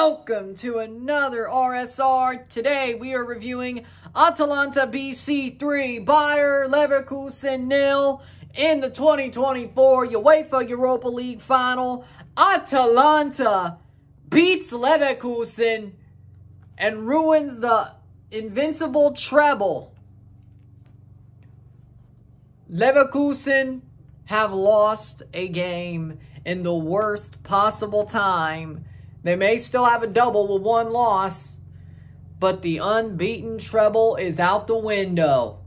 Welcome to another RSR. Today we are reviewing Atalanta BC 3, Bayer Leverkusen 0 in the 2024 UEFA Europa League final. Atalanta beats Leverkusen and ruins the invincible treble. Leverkusen have lost a game in the worst possible time. They may still have a double with one loss, but the unbeaten treble is out the window.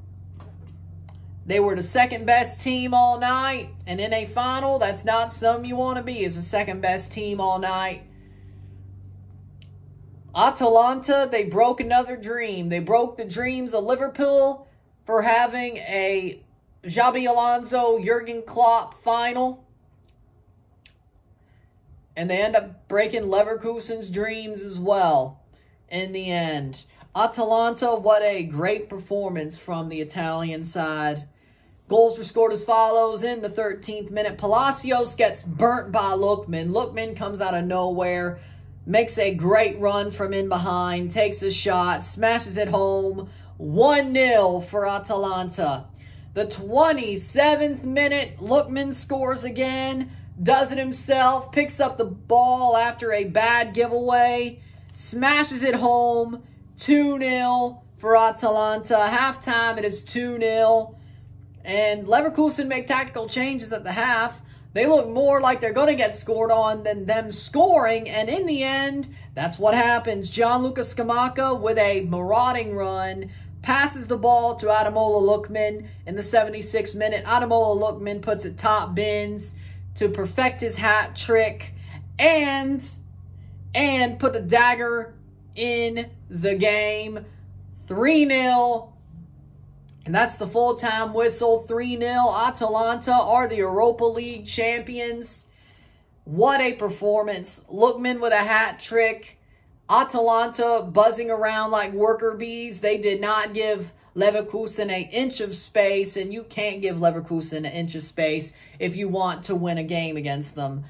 They were the second best team all night, and in a final, that's not something you want to be as the second best team all night. Atalanta, they broke another dream. They broke the dreams of Liverpool for having a Xabi Alonso, Jurgen Klopp final. And they end up breaking Leverkusen's dreams as well in the end. Atalanta, what a great performance from the Italian side. Goals were scored as follows. In the 13th minute, Palacios gets burnt by Lookman. Lookman comes out of nowhere, makes a great run from in behind, takes a shot, smashes it home. 1-0 for Atalanta. The 27th minute, Lookman scores again. Does it himself, picks up the ball after a bad giveaway, smashes it home, 2-0 for Atalanta. Halftime, it is 2-0. And Leverkusen make tactical changes at the half. They look more like they're going to get scored on than them scoring. And in the end, that's what happens. Gianluca Scamacca with a marauding run passes the ball to Ademola Lookman in the 76th minute. Ademola Lookman puts it top bins to perfect his hat trick and put the dagger in the game. 3-0. And that's the full-time whistle. 3-0. Atalanta are the Europa League champions. What a performance. Lookman with a hat trick. Atalanta buzzing around like worker bees. They did not give Leverkusen an inch of space, and you can't give Leverkusen an inch of space if you want to win a game against them.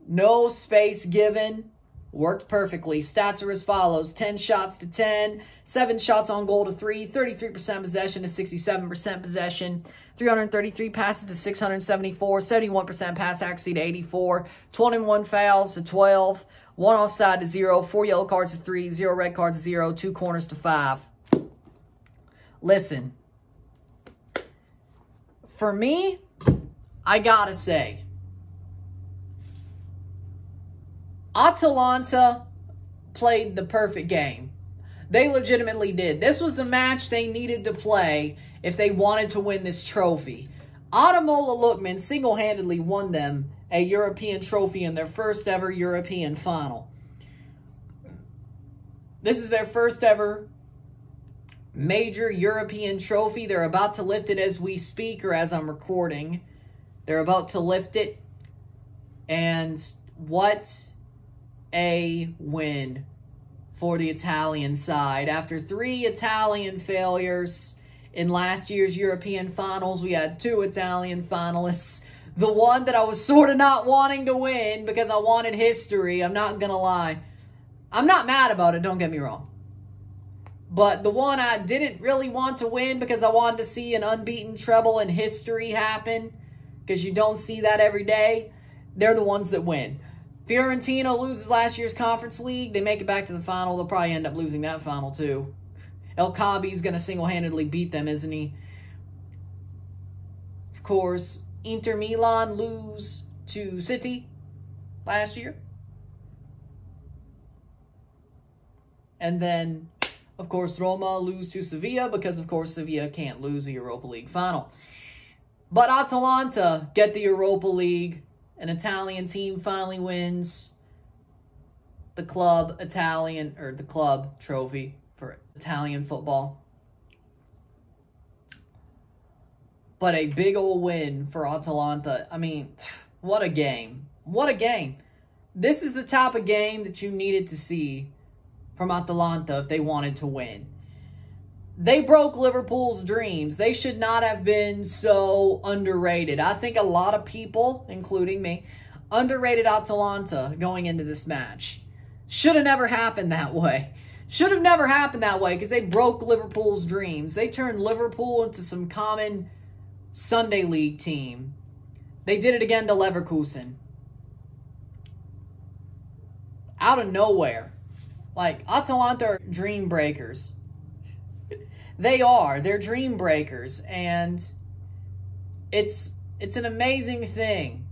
No space given. Worked perfectly. Stats are as follows. 10 shots to 10. 7 shots on goal to 3. 33% possession to 67% possession. 333 passes to 674. 71% pass accuracy to 84. 21 fouls to 12. 1 offside to 0. 4 yellow cards to 3. 0 red cards to 0. 2 corners to 5. Listen, for me, I gotta say, Atalanta played the perfect game. They legitimately did. This was the match they needed to play if they wanted to win this trophy. Ademola Lookman single-handedly won them a European trophy in their first ever European final. This is their first ever major European trophy. They're about to lift it as we speak, or as I'm recording. They're about to lift it. And what a win for the Italian side. After 3 Italian failures in last year's European finals, we had 2 Italian finalists. The one that I was sort of not wanting to win because I wanted history. I'm not going to lie. I'm not mad about it, don't get me wrong. But the one I didn't really want to win because I wanted to see an unbeaten treble in history happen, because you don't see that every day, they're the ones that win. Fiorentina loses last year's Conference League. They make it back to the final. They'll probably end up losing that final too. El Kaabi's going to single-handedly beat them, isn't he? Of course, Inter Milan lose to City last year. And then, of course, Roma lose to Sevilla because, of course, Sevilla can't lose the Europa League final. But Atalanta get the Europa League. An Italian team finally wins the club trophy for Italian football. But a big old win for Atalanta. I mean, what a game. What a game. This is the type of game that you needed to see from Atalanta if they wanted to win. They broke Liverpool's dreams. They should not have been so underrated. I think a lot of people, including me, underrated Atalanta going into this match. Should have never happened that way. Should have never happened that way because they broke Liverpool's dreams. They turned Liverpool into some common Sunday League team. They did it again to Leverkusen. Out of nowhere. Like, Atalanta are dream breakers. They are. They're dream breakers. And it's an amazing thing.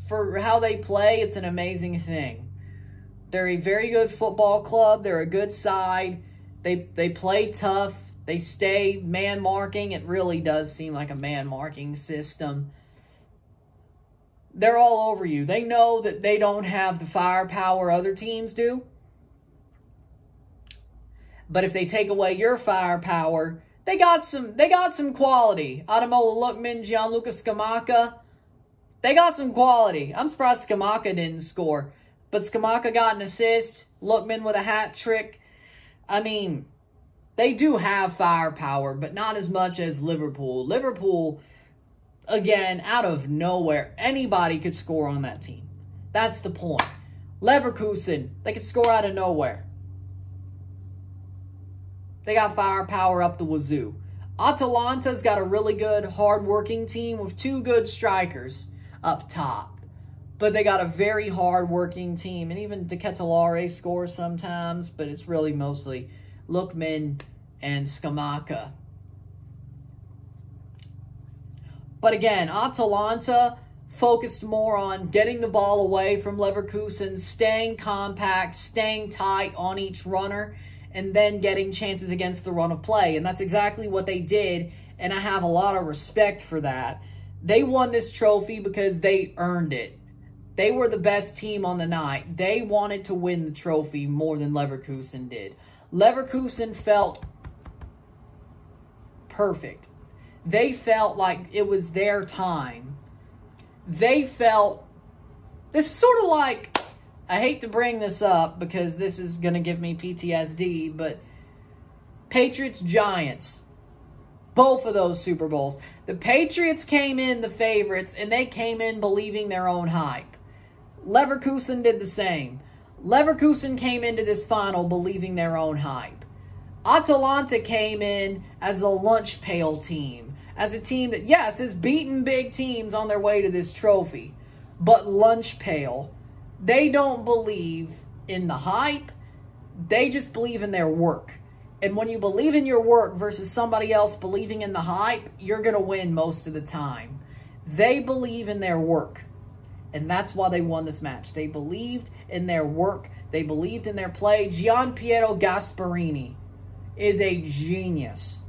For how they play, it's an amazing thing. They're a very good football club. They're a good side. They play tough. They stay man-marking. It really does seem like a man-marking system. They're all over you. They know that they don't have the firepower other teams do. But if they take away your firepower, they got some quality. Ademola Lookman, Gianluca Scamacca, they got some quality. I'm surprised Scamacca didn't score. But Scamacca got an assist. Lookman with a hat trick. I mean, they do have firepower, but not as much as Liverpool. Liverpool, again, out of nowhere, anybody could score on that team. That's the point. Leverkusen, they could score out of nowhere. They got firepower up the wazoo. Atalanta's got a really good, hard-working team with two good strikers up top. But they got a very hard-working team. And even De Ketelaere scores sometimes, but it's really mostly Lookman and Scamacca. But again, Atalanta focused more on getting the ball away from Leverkusen, staying compact, staying tight on each runner, and then getting chances against the run of play. And that's exactly what they did, and I have a lot of respect for that. They won this trophy because they earned it. They were the best team on the night. They wanted to win the trophy more than Leverkusen did. Leverkusen felt perfect. They felt like it was their time. They felt, this is sort of like, I hate to bring this up because this is going to give me PTSD, but Patriots-Giants, both of those Super Bowls. The Patriots came in the favorites, and they came in believing their own hype. Leverkusen did the same. Leverkusen came into this final believing their own hype. Atalanta came in as a lunch pail team. As a team that, yes, has beaten big teams on their way to this trophy. But lunch pail. They don't believe in the hype. They just believe in their work. And when you believe in your work versus somebody else believing in the hype, you're going to win most of the time. They believe in their work. And that's why they won this match. They believed in their work. They believed in their play. Gianpiero Gasperini is a genius.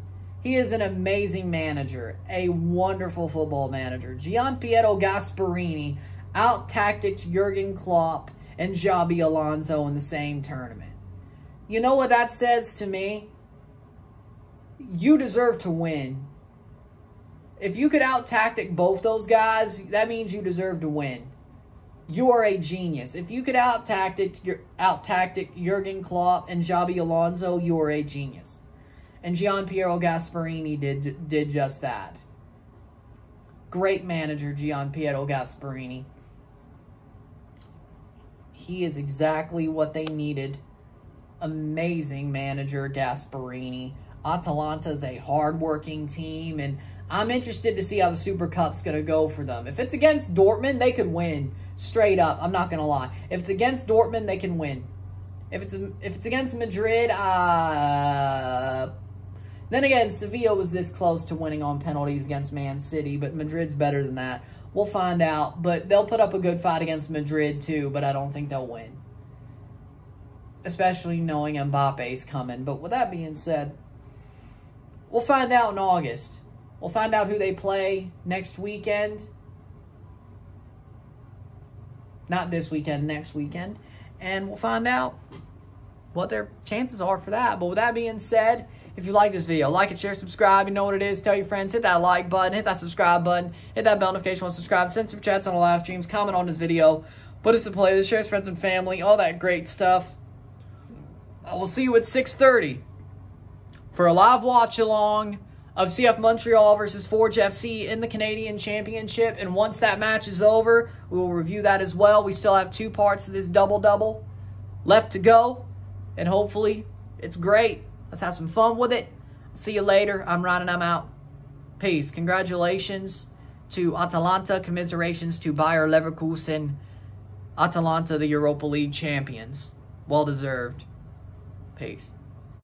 He is an amazing manager. A wonderful football manager. Gianpiero Gasperini out-tactics Jurgen Klopp and Xabi Alonso in the same tournament. You know what that says to me? You deserve to win. If you could out-tactic both those guys, that means you deserve to win. You are a genius. If you could out-tactic Jurgen Klopp and Xabi Alonso, you are a genius. And Gianpiero Gasperini did just that. Great manager, Gianpiero Gasperini. He is exactly what they needed. Amazing manager, Gasperini. Atalanta is a hard-working team, and I'm interested to see how the Super Cup's going to go for them. If it's against Dortmund, they could win. Straight up, I'm not going to lie. If it's against Dortmund, they can win. If it's against Madrid, then again, Sevilla was this close to winning on penalties against Man City, but Madrid's better than that. We'll find out, but they'll put up a good fight against Madrid too, but I don't think they'll win. Especially knowing Mbappe's coming. But with that being said, we'll find out in August. We'll find out who they play next weekend. Not this weekend, next weekend. And we'll find out what their chances are for that. But with that being said, if you like this video, like it, share, subscribe. You know what it is. Tell your friends. Hit that like button. Hit that subscribe button. Hit that bell notification when subscribe. Send some chats on the live streams. Comment on this video. Put us to play this. Share with friends and family. All that great stuff. We'll see you at 6:30 for a live watch-along of CF Montreal versus Forge FC in the Canadian Championship. And once that match is over, we will review that as well. We still have 2 parts of this double-double. left to go, and hopefully it's great. Let's have some fun with it. See you later. I'm Ron and I'm out. Peace. Congratulations to Atalanta. Commiserations to Bayer Leverkusen. Atalanta, the Europa League champions. Well deserved. Peace.